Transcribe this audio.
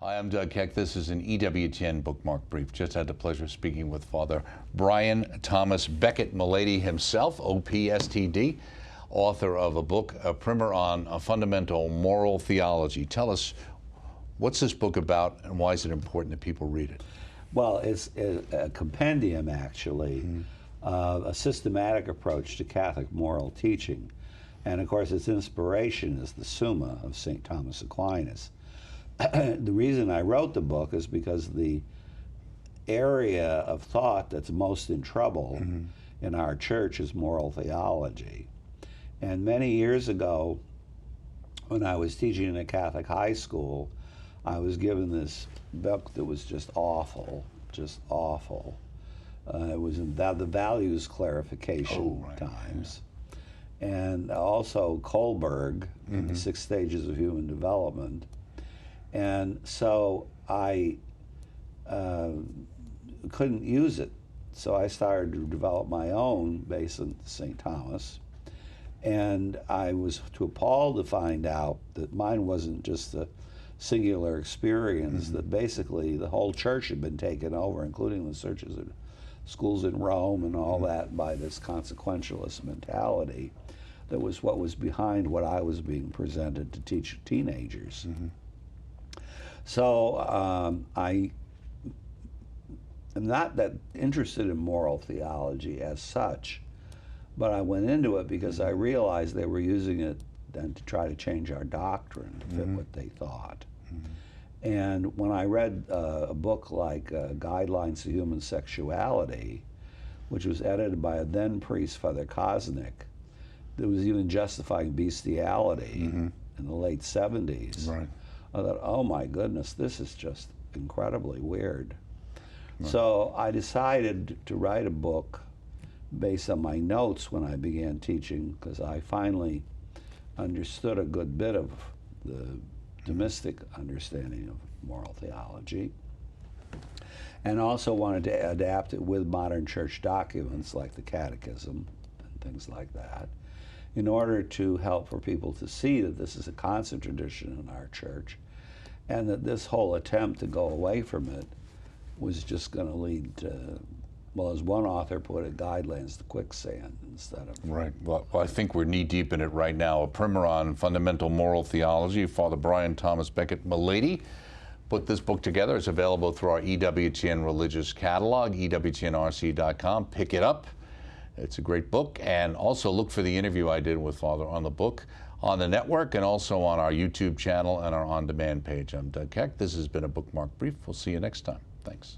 Hi, I'm Doug Keck. This is an EWTN Bookmark Brief. Just had the pleasure of speaking with Father Brian Thomas Becket Mullady himself, OPSTD, author of a book, a primer on a fundamental moral theology. Tell us, what's this book about and why is it important that people read it? Well, it's a compendium, actually, a systematic approach to Catholic moral teaching. And of course, its inspiration is the Summa of St. Thomas Aquinas. The reason I wrote the book is because the area of thought that's most in trouble in our church is moral theology. And many years ago, when I was teaching in a Catholic high school, I was given this book that was just awful, just awful. It was about the values clarification times. Yeah. And also Kohlberg, the 6 stages of human development. And so I couldn't use it. So I started to develop my own based on St. Thomas. And I was too appalled to find out that mine wasn't just a singular experience, that basically the whole church had been taken over, including the churches and schools in Rome and all that, by this consequentialist mentality that was what was behind what I was being presented to teach teenagers. So I am not that interested in moral theology as such, but I went into it because I realized they were using it then to try to change our doctrine to fit what they thought. And when I read a book like Guidelines to Human Sexuality, which was edited by a then priest, Father Kosnick, that was even justifying bestiality in the late 70s. Right. I thought, oh my goodness, this is just incredibly weird. Right. So I decided to write a book based on my notes when I began teaching, because I finally understood a good bit of the Thomistic understanding of moral theology, and also wanted to adapt it with modern church documents like the Catechism and things like that, in order to help for people to see that this is a constant tradition in our church, and that this whole attempt to go away from it was just going to lead to, well, as one author put it, guidelines to quicksand instead of... Right. Well, I think we're knee-deep in it right now. A primer on fundamental moral theology. Father Brian Thomas Becket Mullady put this book together. It's available through our EWTN religious catalog, EWTNRC.com. Pick it up. It's a great book. And also look for the interview I did with Father on the book on the network and also on our YouTube channel and our on-demand page. I'm Doug Keck. This has been a Bookmark Brief. We'll see you next time. Thanks.